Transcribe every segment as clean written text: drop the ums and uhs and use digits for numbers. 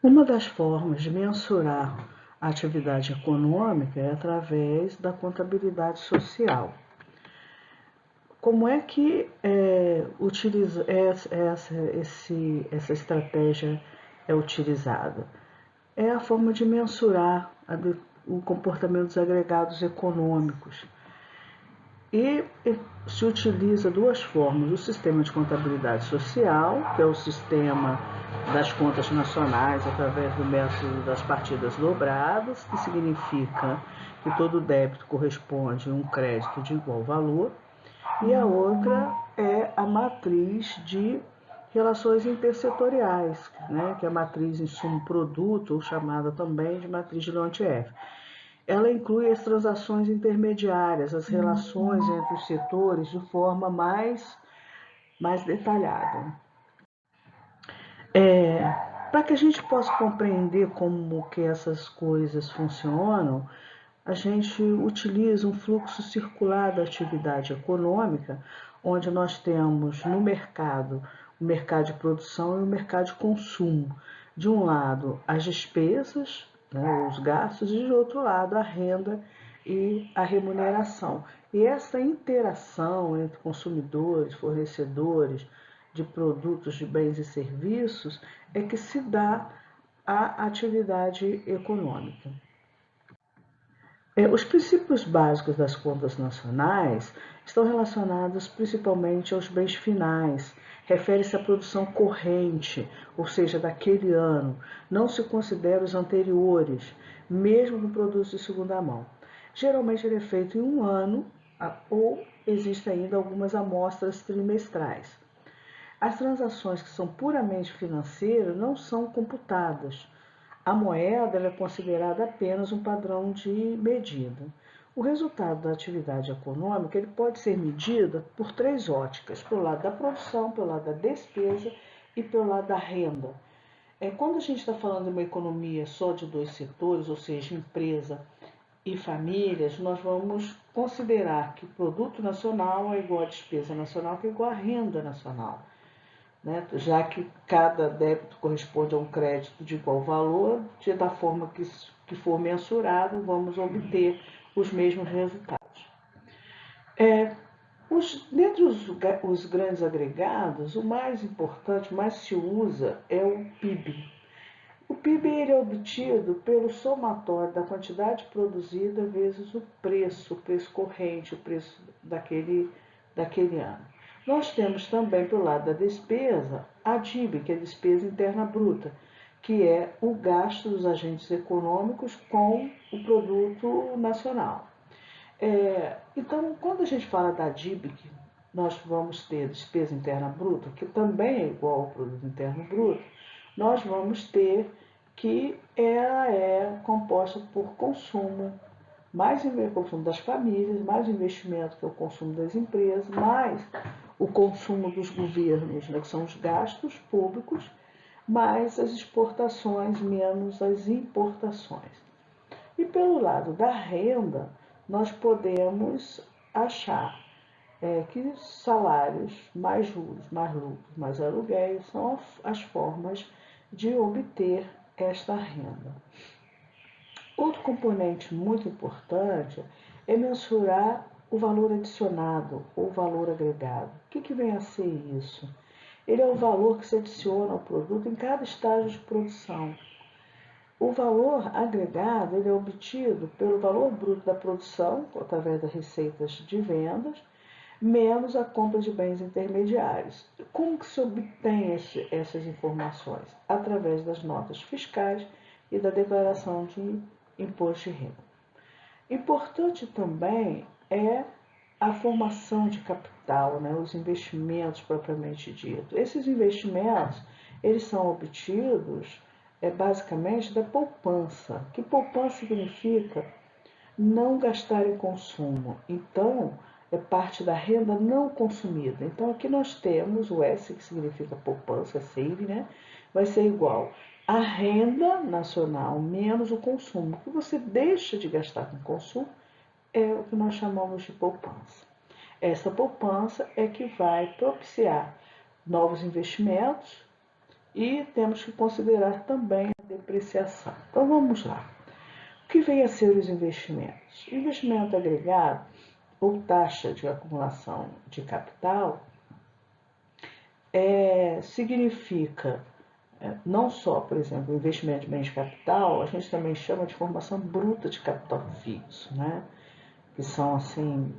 Uma das formas de mensurar a atividade econômica é através da contabilidade social. Como é que essa estratégia é utilizada? É a forma de mensurar o comportamento dos agregados econômicos. E se utiliza duas formas: o sistema de contabilidade social, que é o sistema das contas nacionais através do método das partidas dobradas, que significa que todo débito corresponde a um crédito de igual valor, e a outra é a matriz de relações intersetoriais, né, que é a matriz insumo-produto, ou chamada também de matriz de Leontief. Ela inclui as transações intermediárias, as relações entre os setores de forma mais detalhada. Para que a gente possa compreender como que essas coisas funcionam, a gente utiliza um fluxo circular da atividade econômica, onde nós temos no mercado o mercado de produção e o mercado de consumo. De um lado, as despesas, né, os gastos, e de outro lado, a renda e a remuneração. E essa interação entre consumidores, fornecedores de produtos, de bens e serviços é que se dá a atividade econômica. Os princípios básicos das contas nacionais estão relacionados principalmente aos bens finais. Refere-se à produção corrente, ou seja, daquele ano. Não se considera os anteriores, mesmo com produtos de segunda mão. Geralmente ele é feito em um ano ou existem ainda algumas amostras trimestrais. As transações que são puramente financeiras não são computadas. A moeda é considerada apenas um padrão de medida. O resultado da atividade econômica ele pode ser medido por três óticas: pelo lado da produção, pelo lado da despesa e pelo lado da renda. Quando a gente está falando de uma economia só de dois setores, ou seja, empresa e famílias, nós vamos considerar que o produto nacional é igual à despesa nacional, que é igual à renda nacional. Né? Já que cada débito corresponde a um crédito de igual valor, da forma que for mensurado, vamos obter os mesmos resultados. Dentre os grandes agregados, o mais importante, mais se usa, é o PIB. O PIB ele é obtido pelo somatório da quantidade produzida vezes o preço corrente, o preço daquele ano. Nós temos também, pelo lado da despesa, a DIB, que é a despesa interna bruta, que é o gasto dos agentes econômicos com o produto nacional. Então, quando a gente fala da DIB, nós vamos ter despesa interna bruta, que também é igual ao produto interno bruto, nós vamos ter que ela é composta por consumo, mais consumo das famílias, mais investimento, que é o consumo das empresas, mais o consumo dos governos, né, que são os gastos públicos, mais as exportações, menos as importações. E pelo lado da renda, nós podemos achar que salários, mais juros, mais lucros, mais aluguéis, são as formas de obter esta renda. Outro componente muito importante é mensurar o valor adicionado ou valor agregado. O que vem a ser isso? Ele é o valor que se adiciona ao produto em cada estágio de produção. O valor agregado ele é obtido pelo valor bruto da produção, através das receitas de vendas, menos a compra de bens intermediários. Como que se obtém essas informações? Através das notas fiscais e da declaração de imposto de renda. Importante também é a formação de capital, né, os investimentos propriamente dito. Esses investimentos eles são obtidos basicamente da poupança. Que poupança significa não gastar em consumo. Então, é parte da renda não consumida. Então, aqui nós temos o S, que significa poupança, save, né? Vai ser igual a renda nacional menos o consumo. O que você deixa de gastar com consumo é o que nós chamamos de poupança. essa poupança é que vai propiciar novos investimentos e temos que considerar também a depreciação. Então vamos lá. O que vem a ser os investimentos? Investimento agregado ou taxa de acumulação de capital significa não só, por exemplo, investimento de bens de capital, a gente também chama de formação bruta de capital fixo, né? Que são assim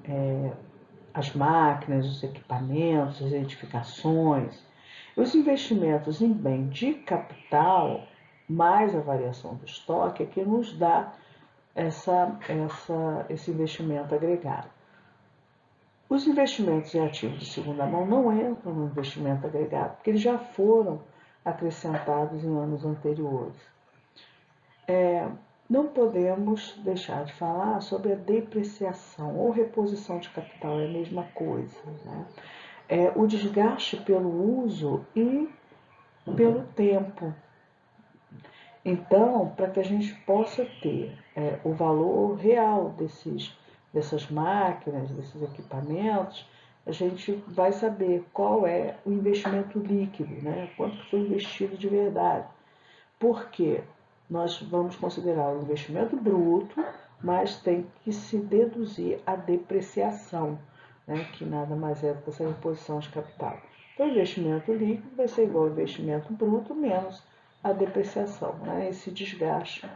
as máquinas, os equipamentos, as edificações. Os investimentos em bem de capital, mais a variação do estoque, é que nos dá esse investimento agregado. Os investimentos em ativos de segunda mão não entram no investimento agregado, porque eles já foram acrescentados em anos anteriores. Não podemos deixar de falar sobre a depreciação ou reposição de capital, é a mesma coisa, né? O desgaste pelo uso e pelo tempo. Então, para que a gente possa ter o valor real dessas máquinas, desses equipamentos, a gente vai saber qual é o investimento líquido, né? Quanto foi investido de verdade. Porque nós vamos considerar o investimento bruto, mas tem que se deduzir a depreciação, né? Que nada mais é do que essa reposição de capital. Então, o investimento líquido vai ser igual ao investimento bruto menos a depreciação, né? Esse desgaste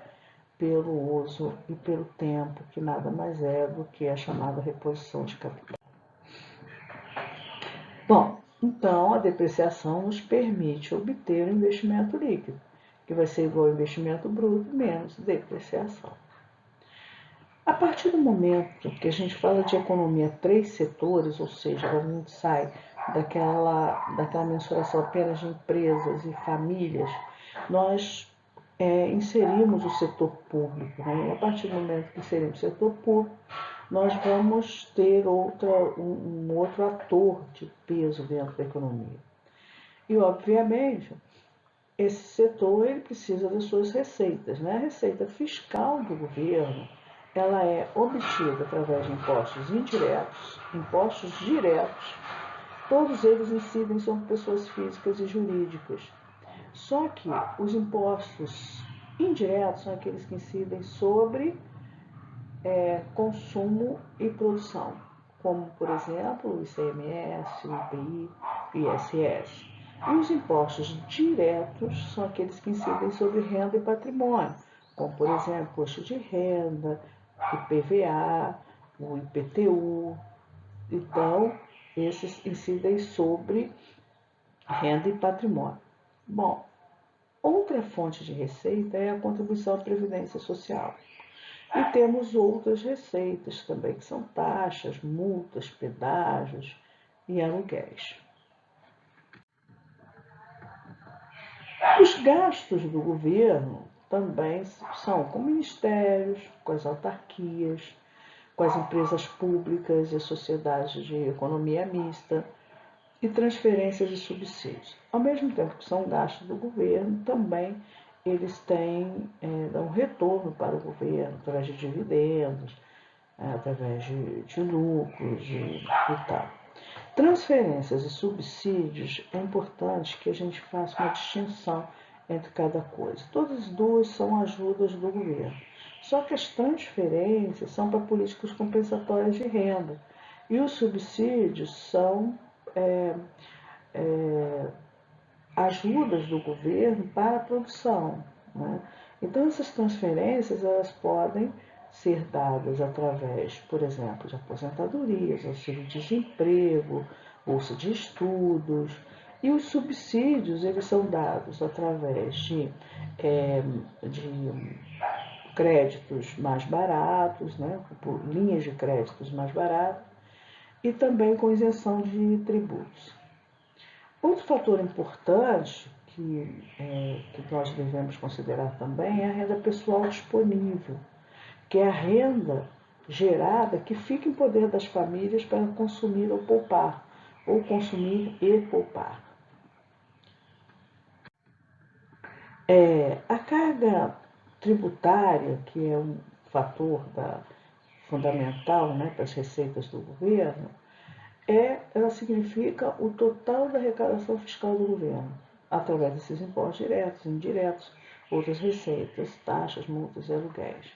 pelo uso e pelo tempo, que nada mais é do que a chamada reposição de capital. Bom, então a depreciação nos permite obter o investimento líquido, que vai ser igual ao investimento bruto menos depreciação. A partir do momento que a gente fala de economia três setores, ou seja, quando a gente sai daquela mensuração apenas de empresas e famílias, nós inserimos o setor público, né? E a partir do momento que inserimos o setor público, nós vamos ter um outro ator de peso dentro da economia. E, obviamente, esse setor ele precisa das suas receitas, né? A receita fiscal do governo ela é obtida através de impostos indiretos, impostos diretos, todos eles incidem sobre pessoas físicas e jurídicas. Só que os impostos indiretos são aqueles que incidem sobre consumo e produção, como, por exemplo, o ICMS, o IPI, o ISS. E os impostos diretos são aqueles que incidem sobre renda e patrimônio, como, por exemplo, imposto de renda, IPVA, o IPTU. Então, esses incidem sobre renda e patrimônio. Bom, outra fonte de receita é a contribuição à Previdência Social. E temos outras receitas também, que são taxas, multas, pedágios e aluguéis. Os gastos do governo também são com ministérios, com as autarquias, com as empresas públicas e sociedades de economia mista e transferências e subsídios. Ao mesmo tempo que são gastos do governo, também eles dão retorno para o governo através de dividendos, através de lucros e tal. Transferências e subsídios, é importante que a gente faça uma distinção entre cada coisa. Todas as duas são ajudas do governo. Só que as transferências são para políticas compensatórias de renda e os subsídios são ajudas do governo para a produção, né? Então, essas transferências elas podem ser dadas através, por exemplo, de aposentadorias, auxílio-desemprego, bolsa de estudos, e os subsídios eles são dados através de créditos mais baratos, né? Por linhas de créditos mais baratas, e também com isenção de tributos. Outro fator importante que nós devemos considerar também é a renda pessoal disponível, que é a renda gerada que fica em poder das famílias para consumir ou poupar, ou consumir e poupar. A carga tributária, que é um fator fundamental, né, para as receitas do governo, ela significa o total da arrecadação fiscal do governo, através desses impostos diretos, indiretos, outras receitas, taxas, multas e aluguéis.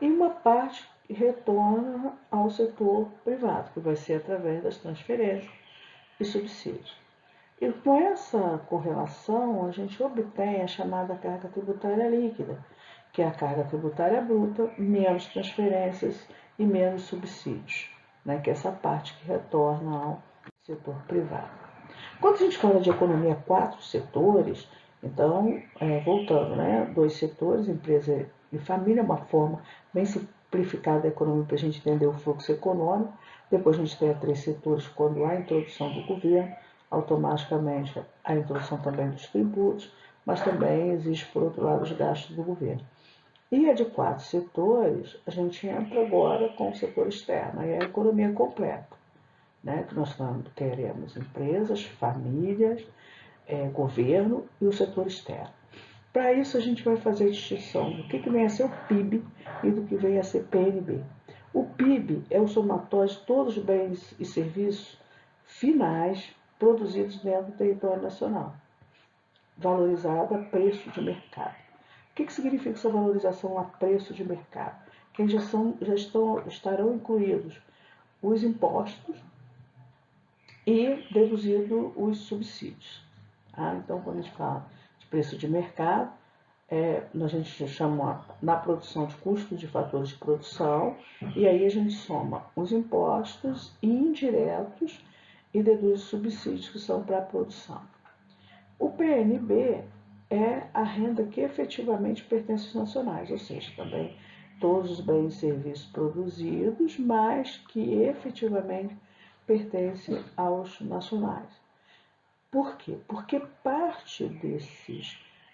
E uma parte retorna ao setor privado, que vai ser através das transferências e subsídios. E com essa correlação, a gente obtém a chamada carga tributária líquida, que é a carga tributária bruta, menos transferências e menos subsídios, né, que é essa parte que retorna ao setor privado. Quando a gente fala de economia, 4 setores, então, voltando, né, 2 setores, empresa e família, uma forma bem simplificada da economia para a gente entender o fluxo econômico. Depois a gente tem 3 setores quando há a introdução do governo, automaticamente a introdução também dos tributos, mas também existe, por outro lado, os gastos do governo. E a de 4 setores, a gente entra agora com o setor externo, aí é a economia completa, né? Que nós teremos empresas, famílias, governo e o setor externo. Para isso, a gente vai fazer a distinção do que vem a ser o PIB e do que vem a ser PNB. O PIB é o somatório de todos os bens e serviços finais produzidos dentro do território nacional, valorizado a preço de mercado. O que significa essa valorização a preço de mercado? Que já estarão incluídos os impostos e deduzido os subsídios. Então, quando a gente fala de preço de mercado, a gente chama na produção de custo de fatores de produção, e aí a gente soma os impostos indiretos e deduz os subsídios que são para a produção. O PNB é a renda que efetivamente pertence aos nacionais, ou seja, também todos os bens e serviços produzidos, mas que efetivamente pertencem aos nacionais. Por quê? Porque parte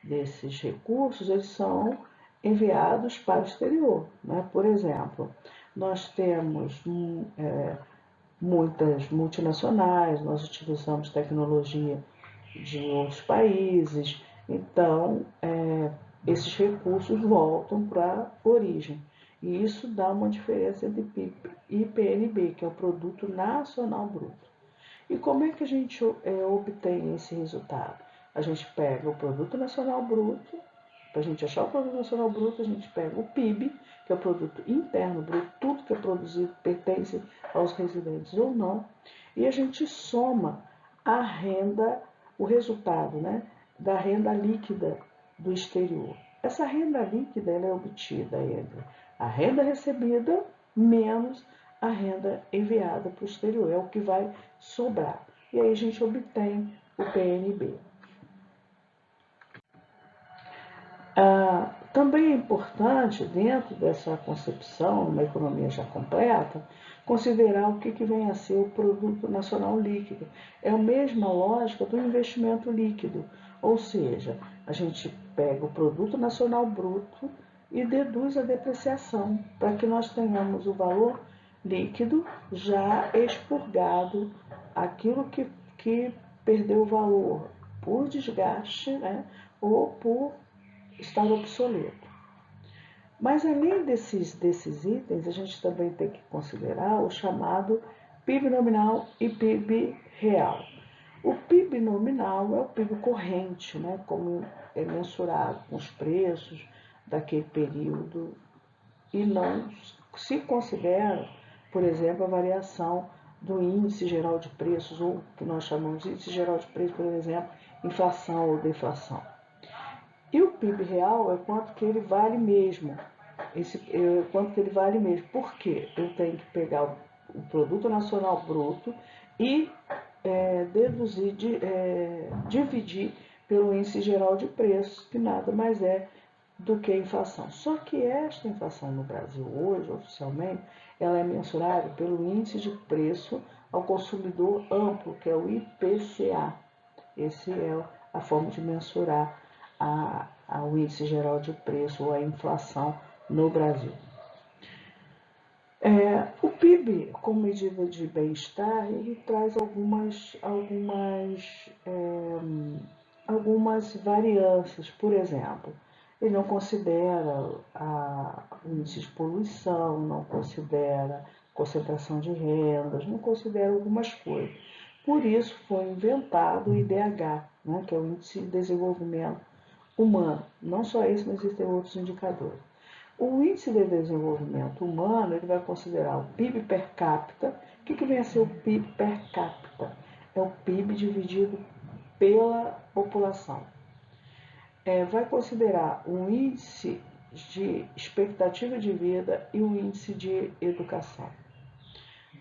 desses recursos eles são enviados para o exterior, né? Por exemplo, nós temos muitas multinacionais, nós utilizamos tecnologia de outros países, então esses recursos voltam para a origem. E isso dá uma diferença entre PIB e PNB, que é o Produto Nacional Bruto. E como é que a gente obtém esse resultado? A gente pega o Produto Nacional Bruto, para a gente achar o Produto Nacional Bruto, a gente pega o PIB, que é o Produto Interno Bruto, tudo que é produzido pertence aos residentes ou não, e a gente soma a renda, o resultado, né, da renda líquida do exterior. Essa renda líquida ela é obtida entre a renda recebida menos a renda enviada para o exterior, é o que vai sobrar. E aí a gente obtém o PNB. Também é importante, dentro dessa concepção, uma economia já completa, considerar o que vem a ser o Produto Nacional Líquido. É a mesma lógica do investimento líquido, ou seja, a gente pega o Produto Nacional Bruto e deduz a depreciação, para que nós tenhamos o valor líquido já expurgado, aquilo que perdeu valor por desgaste, né, ou por estava obsoleto. Mas além desses itens, a gente também tem que considerar o chamado PIB nominal e PIB real. O PIB nominal é o PIB corrente, né, como é mensurado com os preços daquele período, e não se considera, por exemplo, a variação do índice geral de preços, ou que nós chamamos de índice geral de preços, por exemplo, inflação ou deflação. E o PIB real é quanto que ele vale mesmo. Quanto que ele vale mesmo. Por quê? Eu tenho que pegar o Produto Nacional Bruto e dividir pelo índice geral de preços, que nada mais é do que a inflação. Só que esta inflação no Brasil hoje, oficialmente, ela é mensurada pelo índice de preço ao consumidor amplo, que é o IPCA. Esse é a forma de mensurar o índice geral de preço ou a inflação no Brasil. O PIB, como medida de bem-estar, ele traz algumas variâncias. Por exemplo, ele não considera o índice de poluição, não considera concentração de rendas, não considera algumas coisas. Por isso foi inventado o IDH, né, que é o Índice de Desenvolvimento Humano. Não só esse, mas existem outros indicadores. O Índice de Desenvolvimento Humano ele vai considerar o PIB per capita. O que vem a ser o PIB per capita? É o PIB dividido pela população. Vai considerar um índice de expectativa de vida e um índice de educação.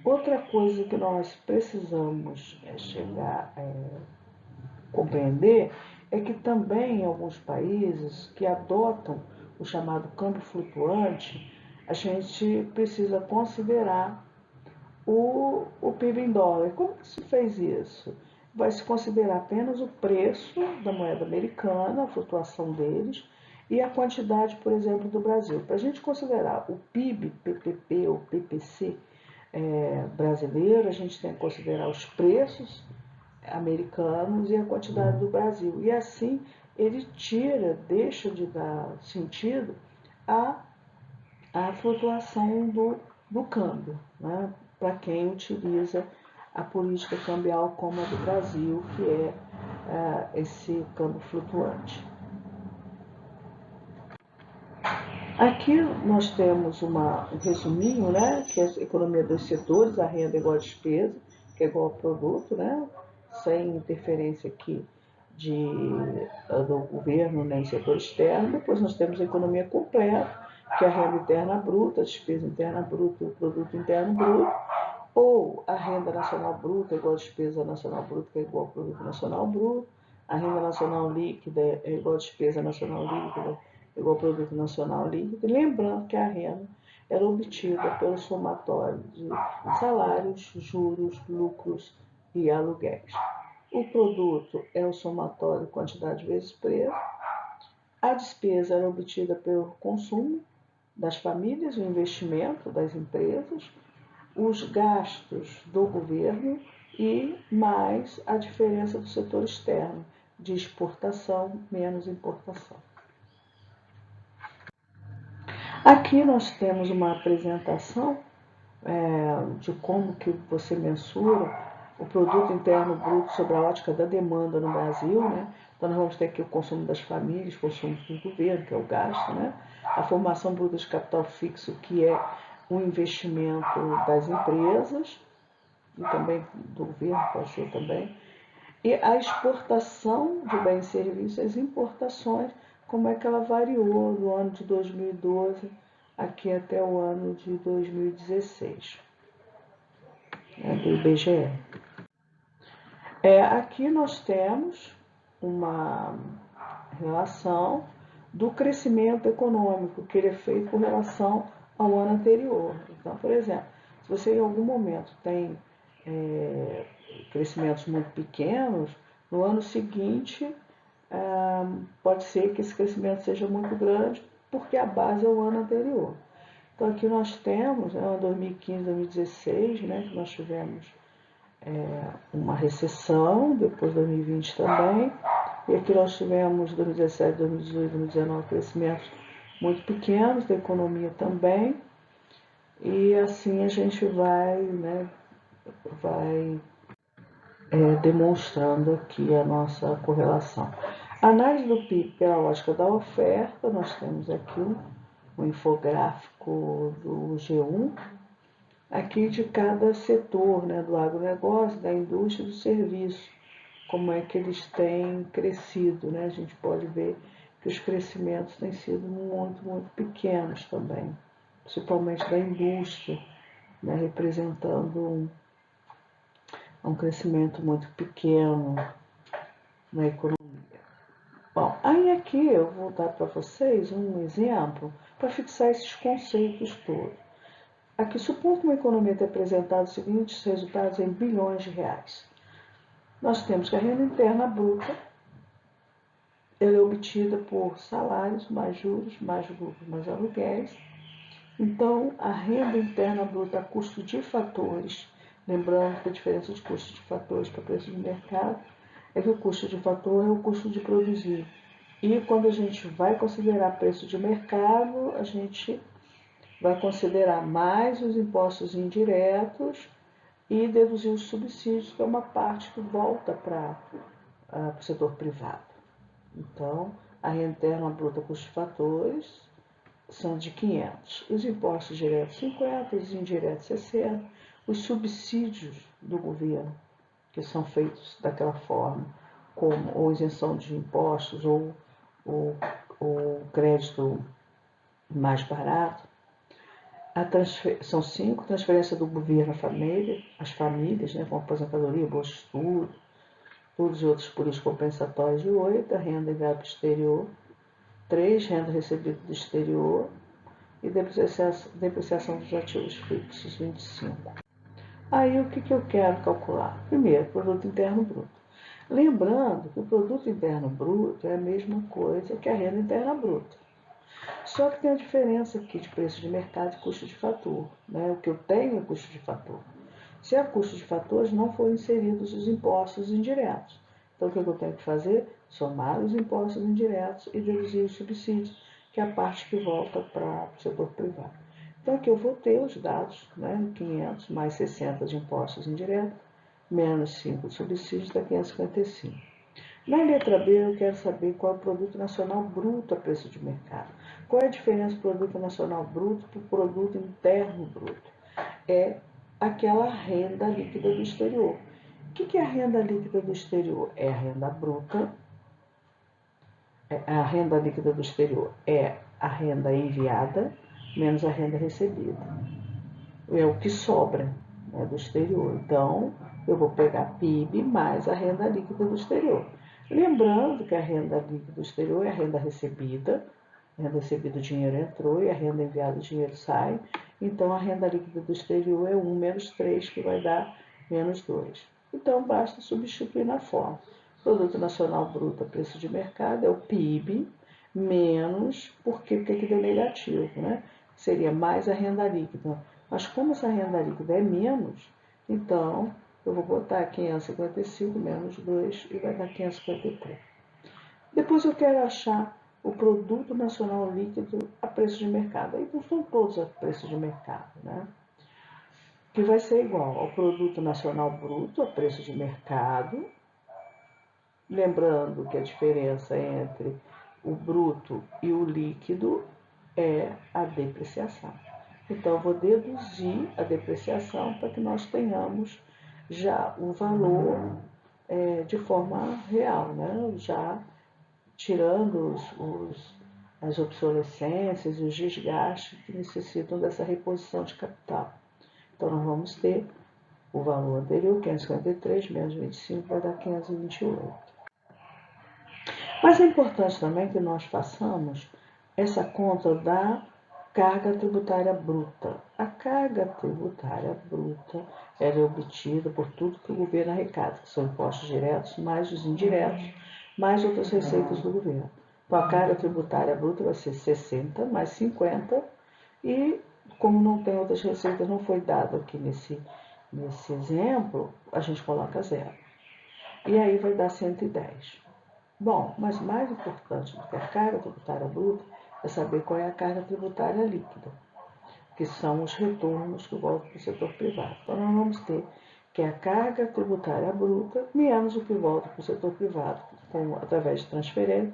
Outra coisa que nós precisamos chegar a compreender é que também em alguns países que adotam o chamado câmbio flutuante, a gente precisa considerar o PIB em dólar. Como que se fez isso? Vai se considerar apenas o preço da moeda americana, a flutuação deles, e a quantidade, por exemplo, do Brasil. Para a gente considerar o PIB, PPP ou PPC brasileiro, a gente tem que considerar os preços americanos e a quantidade do Brasil. E assim ele deixa de dar sentido à flutuação do câmbio, né? Para quem utiliza a política cambial como a do Brasil, que é esse câmbio flutuante. Aqui nós temos um resuminho, né, que é a economia dos setores, a renda é igual a despesa, que é igual ao produto, né, sem interferência aqui do governo nem setor externo. Depois nós temos a economia completa, que é a renda interna bruta, a despesa interna bruta e o produto interno bruto, ou a renda nacional bruta é igual a despesa nacional bruta, que é igual ao produto nacional bruto, a renda nacional líquida é igual a despesa nacional líquida, é igual ao produto nacional líquido. E lembrando que a renda era obtida pelo somatório de salários, juros, lucros e aluguéis. O produto é o somatório quantidade vezes preço. A despesa era obtida pelo consumo das famílias, o investimento das empresas, os gastos do governo e mais a diferença do setor externo, de exportação menos importação. Aqui nós temos uma apresentação de como que você mensura o produto interno bruto sobre a ótica da demanda no Brasil, né? Então nós vamos ter aqui o consumo das famílias, o consumo do governo, que é o gasto, né? A formação bruta de capital fixo, que é o investimento das empresas e também do governo, pode ser também, e a exportação de bens e serviços, as importações, como é que ela variou do ano de 2012 aqui até o ano de 2016, do IBGE. Aqui nós temos uma relação do crescimento econômico, que ele é feito com relação ao ano anterior. Então, por exemplo, se você em algum momento tem crescimentos muito pequenos, no ano seguinte pode ser que esse crescimento seja muito grande, porque a base é o ano anterior. Então aqui nós temos, né, 2015, 2016, né, que nós tivemos uma recessão, depois 2020 também, e aqui nós tivemos 2017, 2018, 2019 crescimentos muito pequenos da economia também, e assim a gente vai demonstrando aqui a nossa correlação. A análise do PIB pela lógica da oferta, nós temos aqui um infográfico do G1, aqui de cada setor, né, do agronegócio, da indústria e do serviço, como é que eles têm crescido, né? A gente pode ver que os crescimentos têm sido muito, muito pequenos também, principalmente da indústria, né, representando um crescimento muito pequeno na economia. Bom, aí aqui eu vou dar para vocês um exemplo para fixar esses conceitos todos. Aqui, supondo que uma economia tenha apresentado os seguintes resultados em bilhões de reais. Nós temos que a renda interna bruta ela é obtida por salários, mais juros, mais lucros, mais aluguéis. Então, a renda interna bruta a custo de fatores, lembrando que a diferença de custo de fatores para preço de mercado é que o custo de fator é o custo de produzir. E quando a gente vai considerar preço de mercado, a gente vai considerar mais os impostos indiretos e deduzir os subsídios, que é uma parte que volta para o setor privado. Então, a renda interna bruta com os fatores são de 500. Os impostos diretos 50, os indiretos 60, os subsídios do governo, que são feitos daquela forma, como ou isenção de impostos ou crédito mais barato. São 5, transferência do governo à família, às famílias, né, com aposentadoria, bolsa de estudo, todos os outros políticos compensatórios de 8, a renda enviada para o exterior, 3, renda recebida do exterior e depreciação dos ativos fixos, 25. Aí o que eu quero calcular? Primeiro, produto interno bruto. Lembrando que o produto interno bruto é a mesma coisa que a renda interna bruta. Só que tem a diferença aqui de preço de mercado e custo de fator. Né? O que eu tenho é custo de fator. Se a custo de fatores não forem inseridos os impostos indiretos. Então, o que eu tenho que fazer? Somar os impostos indiretos e deduzir os subsídios, que é a parte que volta para o setor privado. Então, aqui eu vou ter os dados, né? 500 mais 60 de impostos indiretos, menos 5 de subsídios, dá 555. Na letra B, eu quero saber qual é o produto nacional bruto a preço de mercado. Qual é a diferença do produto nacional bruto para o produto interno bruto? É aquela renda líquida do exterior. O que é a renda líquida do exterior? É a renda bruta. A renda líquida do exterior é a renda enviada menos a renda recebida. É o que sobra, né, do exterior. Então, eu vou pegar PIB mais a renda líquida do exterior. Lembrando que a renda líquida do exterior é a renda recebida. A renda recebida, o dinheiro entrou, e a renda enviada, o dinheiro sai. Então, a renda líquida do exterior é 1 menos 3, que vai dar menos 2. Então, basta substituir na forma. Produto Nacional Bruto a preço de mercado é o PIB menos, porque aqui deu negativo, né? Seria mais a renda líquida. Mas como essa renda líquida é menos, então eu vou botar 555 menos 2 e vai dar 553. Depois eu quero achar o produto nacional líquido a preço de mercado. Aí não são todos a preço de mercado, né? Que vai ser igual ao produto nacional bruto a preço de mercado. Lembrando que a diferença entre o bruto e o líquido é a depreciação. Então, eu vou deduzir a depreciação para que nós tenhamos já o valor de forma real, né? Já tirando as obsolescências e os desgastes que necessitam dessa reposição de capital. Então, nós vamos ter o valor anterior, 553 menos 25, vai dar 528. Mas é importante também que nós façamos essa conta da carga tributária bruta. A carga tributária bruta ela é obtida por tudo que o governo arrecada, que são impostos diretos, mais os indiretos, mais outras receitas do governo. Então, a carga tributária bruta vai ser 60 mais 50 e, como não tem outras receitas, não foi dado aqui nesse exemplo, a gente coloca zero. E aí vai dar 110. Bom, mas mais importante do que a carga tributária bruta é saber qual é a carga tributária líquida, que são os retornos que voltam para o setor privado. Então, nós vamos ter que a carga tributária bruta menos o que volta para o setor privado, através de transferência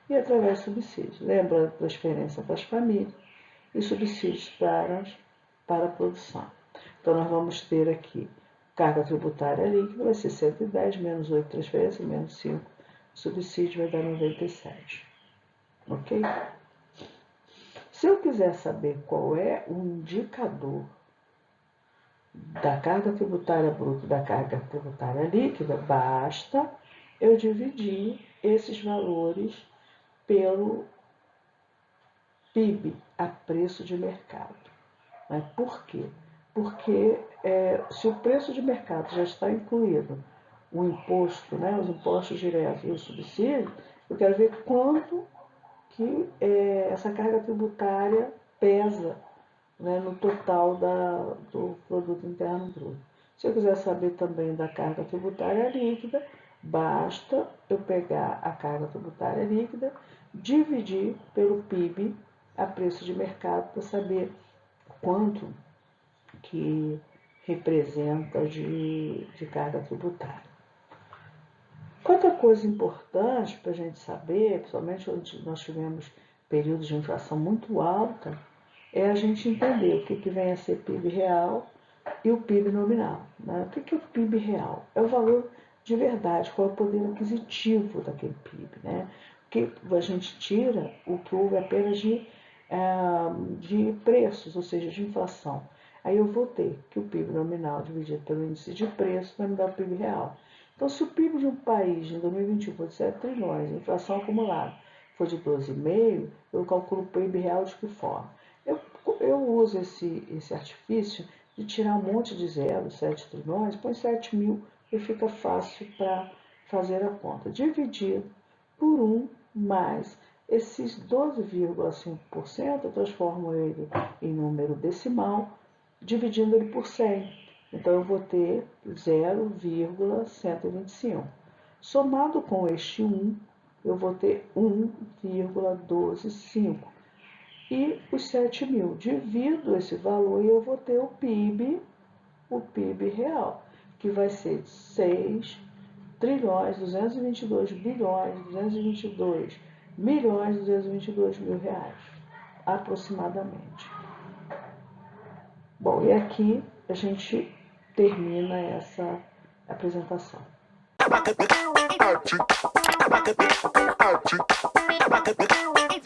e através de subsídios. Lembrando, transferência para as famílias e subsídios para a produção. Então, nós vamos ter aqui carga tributária líquida, vai ser 110, menos 8 transferência, menos 5 subsídio, vai dar 97. Ok? Se eu quiser saber qual é o indicador da carga tributária bruta e da carga tributária líquida, basta eu dividir esses valores pelo PIB, a preço de mercado. Mas por quê? Porque se o preço de mercado já está incluído o imposto, né, os impostos diretos e o subsídio, eu quero ver quanto que essa carga tributária pesa, né, no total do produto interno bruto. Se eu quiser saber também da carga tributária líquida, basta eu pegar a carga tributária líquida, dividir pelo PIB a preço de mercado para saber quanto que representa de carga tributária. Outra coisa importante para a gente saber, principalmente onde nós tivemos períodos de inflação muito alta, é a gente entender o que vem a ser PIB real e o PIB nominal. Né? O que é o PIB real? É o valor de verdade, qual é o poder aquisitivo daquele PIB. Né? Que a gente tira o que houve apenas de preços, ou seja, de inflação. Aí eu vou ter que o PIB nominal dividido pelo índice de preço vai me dar o PIB real. Então, se o PIB de um país em 2021 for de 7 trilhões, a inflação acumulada for de 12,5, eu calculo o PIB real de que forma? Eu uso esse artifício de tirar um monte de zeros, 7 trilhões, põe 7 mil e fica fácil para fazer a conta. Dividido por 1 mais esses 12,5%, eu transformo ele em número decimal, dividindo ele por 100. Então, eu vou ter 0,125. Somado com este 1, eu vou ter 1,125. E os 7 mil, divido esse valor e eu vou ter o PIB real, que vai ser 6 trilhões, 222 bilhões, 222 milhões, 222 mil reais, aproximadamente. Bom, e aqui a gente termina essa apresentação.